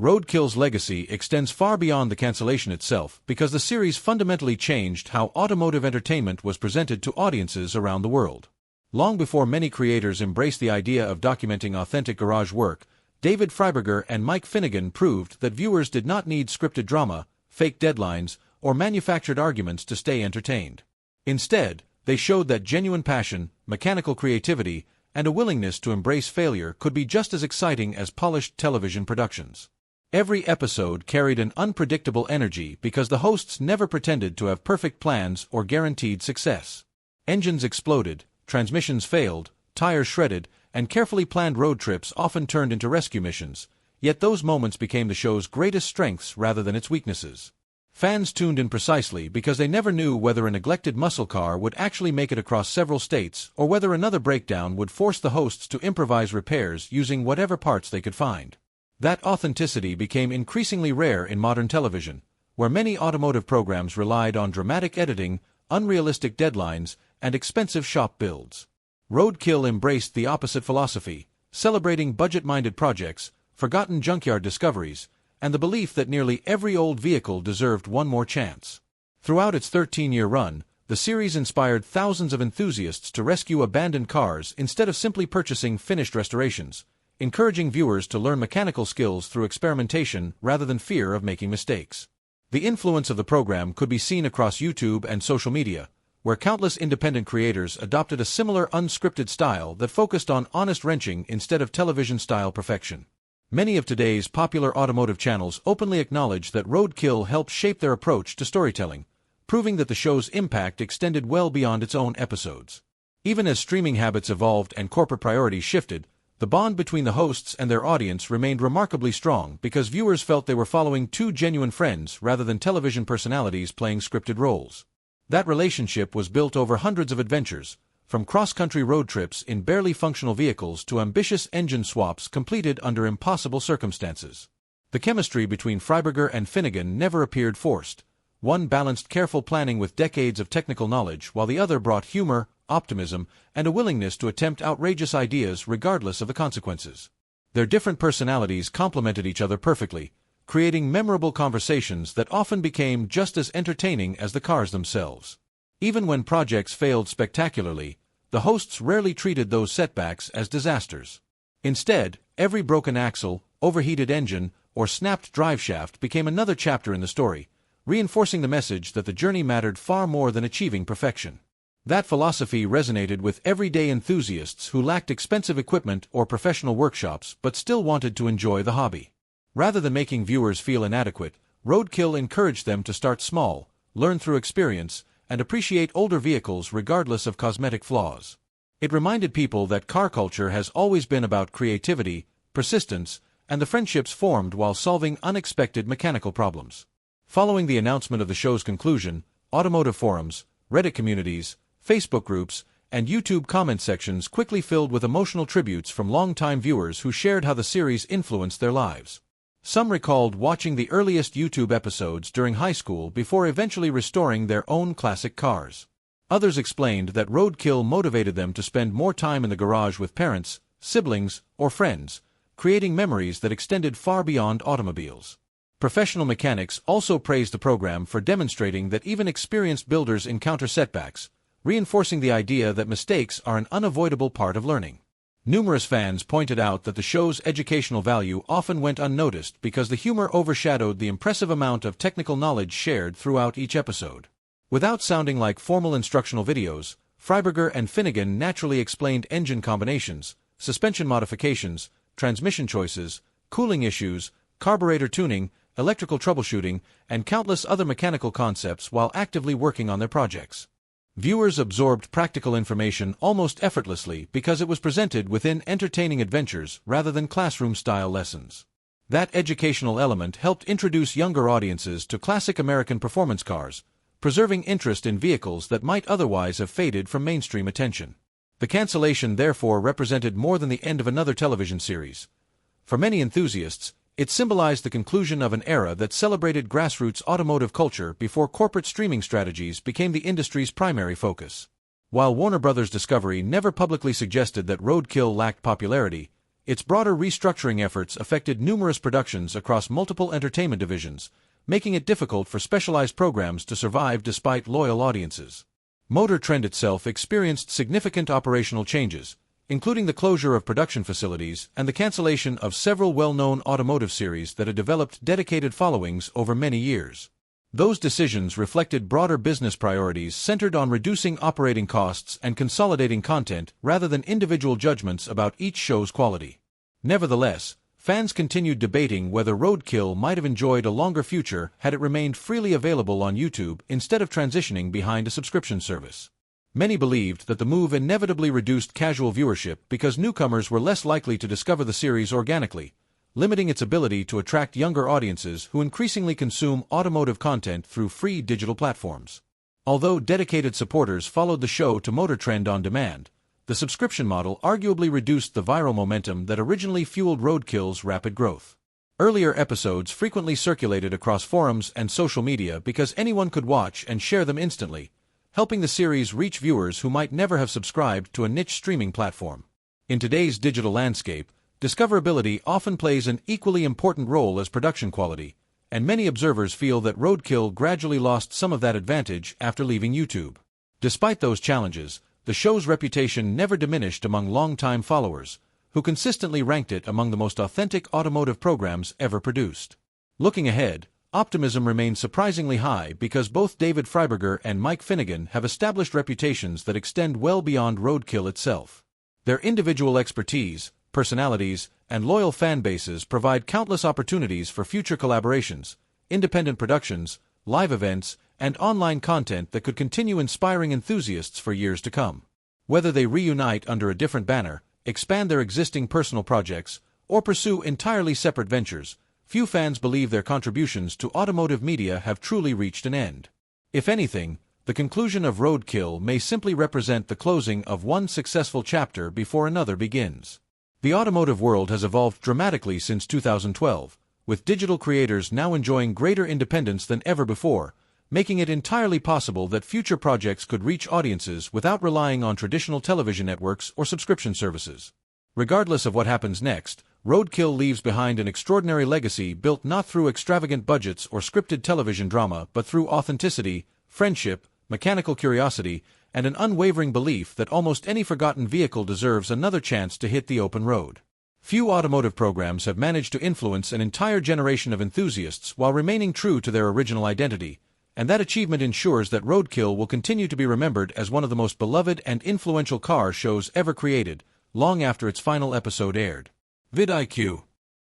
Roadkill's legacy extends far beyond the cancellation itself because the series fundamentally changed how automotive entertainment was presented to audiences around the world. Long before many creators embraced the idea of documenting authentic garage work, David Freiburger and Mike Finnegan proved that viewers did not need scripted drama, fake deadlines, or manufactured arguments to stay entertained. Instead, they showed that genuine passion, mechanical creativity, and a willingness to embrace failure could be just as exciting as polished television productions. Every episode carried an unpredictable energy because the hosts never pretended to have perfect plans or guaranteed success. Engines exploded, transmissions failed, tires shredded, and carefully planned road trips often turned into rescue missions, yet those moments became the show's greatest strengths rather than its weaknesses. Fans tuned in precisely because they never knew whether a neglected muscle car would actually make it across several states or whether another breakdown would force the hosts to improvise repairs using whatever parts they could find. That authenticity became increasingly rare in modern television, where many automotive programs relied on dramatic editing, unrealistic deadlines, and expensive shop builds. Roadkill embraced the opposite philosophy, celebrating budget-minded projects, forgotten junkyard discoveries, and the belief that nearly every old vehicle deserved one more chance. Throughout its 13-year run, the series inspired thousands of enthusiasts to rescue abandoned cars instead of simply purchasing finished restorations, encouraging viewers to learn mechanical skills through experimentation rather than fear of making mistakes. The influence of the program could be seen across YouTube and social media, where countless independent creators adopted a similar unscripted style that focused on honest wrenching instead of television-style perfection. Many of today's popular automotive channels openly acknowledge that Roadkill helped shape their approach to storytelling, proving that the show's impact extended well beyond its own episodes. Even as streaming habits evolved and corporate priorities shifted, the bond between the hosts and their audience remained remarkably strong because viewers felt they were following two genuine friends rather than television personalities playing scripted roles. That relationship was built over hundreds of adventures, from cross-country road trips in barely functional vehicles to ambitious engine swaps completed under impossible circumstances. The chemistry between Freiburger and Finnegan never appeared forced. One balanced careful planning with decades of technical knowledge, while the other brought humor, optimism, and a willingness to attempt outrageous ideas regardless of the consequences. Their different personalities complemented each other perfectly, creating memorable conversations that often became just as entertaining as the cars themselves. Even when projects failed spectacularly, the hosts rarely treated those setbacks as disasters. Instead, every broken axle, overheated engine, or snapped driveshaft became another chapter in the story, reinforcing the message that the journey mattered far more than achieving perfection. That philosophy resonated with everyday enthusiasts who lacked expensive equipment or professional workshops but still wanted to enjoy the hobby. Rather than making viewers feel inadequate, Roadkill encouraged them to start small, learn through experience, and appreciate older vehicles regardless of cosmetic flaws. It reminded people that car culture has always been about creativity, persistence, and the friendships formed while solving unexpected mechanical problems. Following the announcement of the show's conclusion, automotive forums, Reddit communities, Facebook groups, and YouTube comment sections quickly filled with emotional tributes from longtime viewers who shared how the series influenced their lives. Some recalled watching the earliest YouTube episodes during high school before eventually restoring their own classic cars. Others explained that Roadkill motivated them to spend more time in the garage with parents, siblings, or friends, creating memories that extended far beyond automobiles. Professional mechanics also praised the program for demonstrating that even experienced builders encounter setbacks, reinforcing the idea that mistakes are an unavoidable part of learning. Numerous fans pointed out that the show's educational value often went unnoticed because the humor overshadowed the impressive amount of technical knowledge shared throughout each episode. Without sounding like formal instructional videos, Freiburger and Finnegan naturally explained engine combinations, suspension modifications, transmission choices, cooling issues, carburetor tuning, electrical troubleshooting, and countless other mechanical concepts while actively working on their projects. Viewers absorbed practical information almost effortlessly because it was presented within entertaining adventures rather than classroom-style lessons. That educational element helped introduce younger audiences to classic American performance cars, preserving interest in vehicles that might otherwise have faded from mainstream attention. The cancellation therefore represented more than the end of another television series. For many enthusiasts, it symbolized the conclusion of an era that celebrated grassroots automotive culture before corporate streaming strategies became the industry's primary focus. While Warner Bros. Discovery never publicly suggested that Roadkill lacked popularity, its broader restructuring efforts affected numerous productions across multiple entertainment divisions, making it difficult for specialized programs to survive despite loyal audiences. MotorTrend itself experienced significant operational changes, including the closure of production facilities and the cancellation of several well-known automotive series that had developed dedicated followings over many years. Those decisions reflected broader business priorities centered on reducing operating costs and consolidating content rather than individual judgments about each show's quality. Nevertheless, fans continued debating whether Roadkill might have enjoyed a longer future had it remained freely available on YouTube instead of transitioning behind a subscription service. Many believed that the move inevitably reduced casual viewership because newcomers were less likely to discover the series organically, limiting its ability to attract younger audiences who increasingly consume automotive content through free digital platforms. Although dedicated supporters followed the show to MotorTrend on demand, the subscription model arguably reduced the viral momentum that originally fueled Roadkill's rapid growth. Earlier episodes frequently circulated across forums and social media because anyone could watch and share them instantly, helping the series reach viewers who might never have subscribed to a niche streaming platform. In today's digital landscape, discoverability often plays an equally important role as production quality, and many observers feel that Roadkill gradually lost some of that advantage after leaving YouTube. Despite those challenges, the show's reputation never diminished among longtime followers, who consistently ranked it among the most authentic automotive programs ever produced. Looking ahead, optimism remains surprisingly high because both David Freiburger and Finnegan have established reputations that extend well beyond Roadkill itself. Their individual expertise, personalities, and loyal fan bases provide countless opportunities for future collaborations, independent productions, live events, and online content that could continue inspiring enthusiasts for years to come. Whether they reunite under a different banner, expand their existing personal projects, or pursue entirely separate ventures, few fans believe their contributions to automotive media have truly reached an end. If anything, the conclusion of Roadkill may simply represent the closing of one successful chapter before another begins. The automotive world has evolved dramatically since 2012, with digital creators now enjoying greater independence than ever before, making it entirely possible that future projects could reach audiences without relying on traditional television networks or subscription services. Regardless of what happens next, Roadkill leaves behind an extraordinary legacy built not through extravagant budgets or scripted television drama but through authenticity, friendship, mechanical curiosity, and an unwavering belief that almost any forgotten vehicle deserves another chance to hit the open road. Few automotive programs have managed to influence an entire generation of enthusiasts while remaining true to their original identity, and that achievement ensures that Roadkill will continue to be remembered as one of the most beloved and influential car shows ever created, long after its final episode aired. vidIQ